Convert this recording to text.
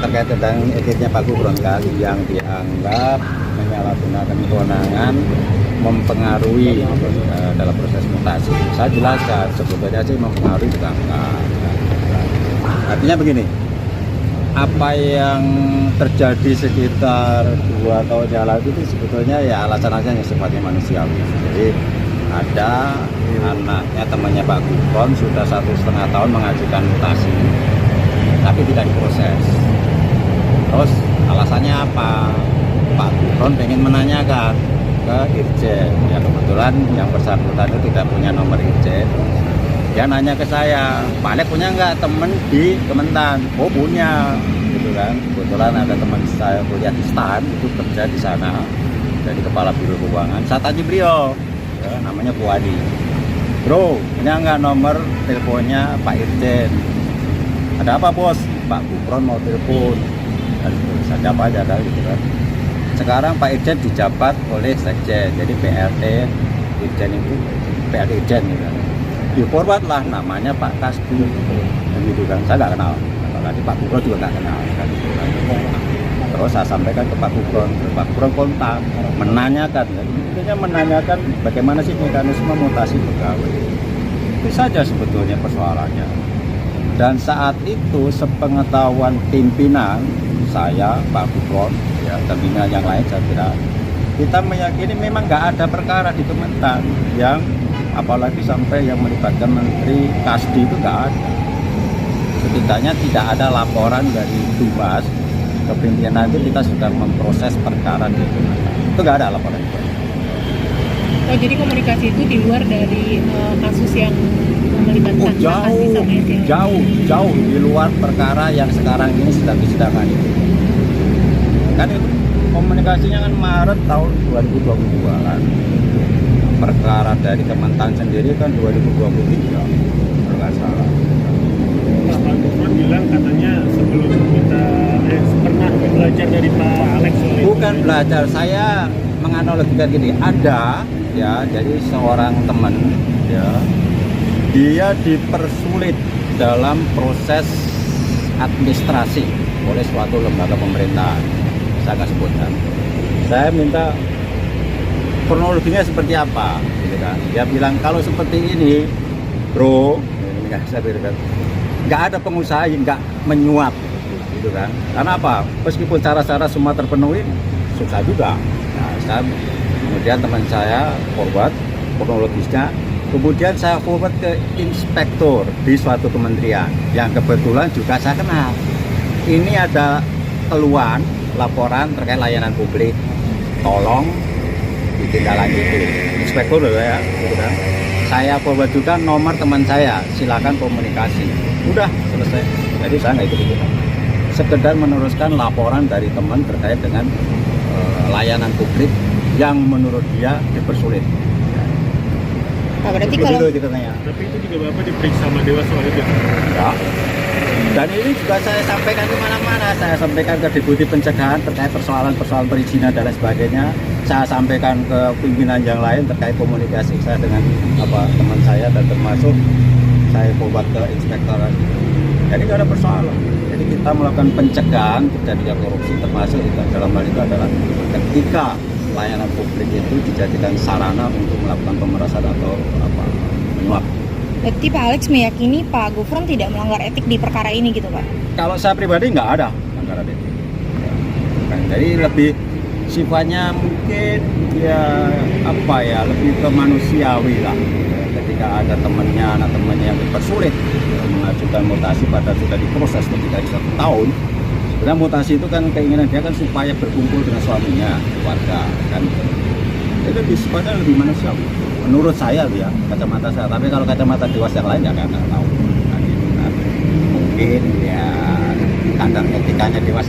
terkait tentang etiknya Pak Gufron kali yang dianggap menyalahgunakan kewenangan mempengaruhi dalam proses mutasi. Saya jelaskan sebetulnya sih mempengaruhi juga enggak. Artinya begini, apa yang terjadi sekitar 2 tahun yang lalu itu sebetulnya ya alasan-alasan yang sifatnya manusiawi. Jadi ada anaknya temannya Pak Gufron sudah 1,5 tahun mengajukan mutasi, tapi tidak diproses. Terus alasannya apa? Pak Gufron pengen menanyakan ke Irjen. Ya kebetulan yang bersangkutan itu tidak punya nomor Irjen. Dia nanya ke saya, Pak Alek punya nggak temen di Kementan? Oh punya, gitu kan. Kebetulan ada teman saya kuliah di STAN, itu kerja di sana, jadi kepala biro keuangan. Saya tanya beliau, ya, namanya Bu Adi. Bro, punya nggak nomor teleponnya Pak Irjen? Ada apa bos? Pak Gufron mau telepon. Saya jawab aja kan, gitu kan. Sekarang Pak Irjen dijabat oleh Sekjen, jadi PLT Irjen itu PLT Irjen, gitu kan. Di forward lah namanya Pak Kasbu, gitu kan. Saya nggak kenal, apalagi Pak Gufron juga nggak kenal kan, gitu kan. Terus saya sampaikan ke Pak Gufron kontak menanyakan, intinya menanyakan bagaimana sih mekanisme mutasi pegawai. Itu saja sebetulnya persoalannya. Dan saat itu sepengetahuan pimpinan saya, Pak Gufron, ya pimpinan yang lain saya kira, kita meyakini memang nggak ada perkara di Kementan yang apalagi sampai yang melibatkan Menteri Kasdi itu nggak ada. Setidaknya tidak ada laporan dari Tumas ke pimpinan itu kita sudah memproses perkara di Kementan. Itu nggak ada laporan itu. Oh, jadi komunikasi itu di luar dari kasus yang melibatkan jauh di luar perkara yang sekarang ini sedang disidangkan itu. Kan itu komunikasinya kan Maret tahun 2022 kan. Perkara dari Kementan sendiri kan 2023 kalau nggak salah. Pak Gufron bilang katanya sebelum kita pernah belajar dari Pak Alex. Bukan belajar, saya menganalogikan gini, ada ya, jadi seorang teman ya, dia dipersulit dalam proses administrasi oleh suatu lembaga pemerintahan. Saya nggak sebutkan. Saya minta kronologinya seperti apa, gitu kan. Dia bilang kalau seperti ini, bro, saya bilang, nggak ada pengusaha yang nggak menyuap, gitu kan. Karena apa? Meskipun cara-cara semua terpenuhi, susah juga. Nah, kemudian teman saya forward kronologisnya, kemudian saya forward ke inspektur di suatu kementerian yang kebetulan juga saya kenal. Ini ada keluhan laporan terkait layanan publik, tolong ditindaklanjuti. Inspektur ya, gitu kan. Saya forward juga nomor teman saya, silakan komunikasi. Udah selesai. Jadi saya nggak ikut-ikutan. Sekedar meneruskan laporan dari teman terkait dengan layanan publik yang menurut dia dipersulit. Nah, berarti begitu kalau ceritanya. Tapi itu juga Bapak diperiksa sama Dewas soal itu. Ya. Dan ini juga saya sampaikan di mana-mana. Saya sampaikan ke Deputi Pencegahan terkait persoalan-persoalan perizinan dan lain sebagainya. Saya sampaikan ke pimpinan yang lain terkait komunikasi saya dengan teman saya, dan termasuk saya forward ke inspektorat. Jadi nggak ada persoalan. Jadi kita melakukan pencegahan terjadinya korupsi, termasuk itu dalam hal itu adalah ketika layanan publik itu dijadikan sarana untuk melakukan pemerasan atau menyuap. berarti Pak Alex meyakini Pak Gufron tidak melanggar etik di perkara ini gitu Pak? Kalau saya pribadi nggak ada pelanggaran etik. Jadi lebih sifatnya mungkin lebih ke manusiawi lah. Ketika ada anak temannya yang dipersulit mengajukan mutasi padahal sudah diproses ketika 1 tahun. Sebenarnya mutasi itu kan keinginan dia kan supaya berkumpul dengan suaminya, keluarga kan. Jadi lebih sifatnya lebih manusiawi. Menurut saya ya, kacamata saya. Tapi kalau kacamata Dewas yang lain ya nggak tahu. Nah, gitu kan. Mungkin ya kadang etikanya Dewas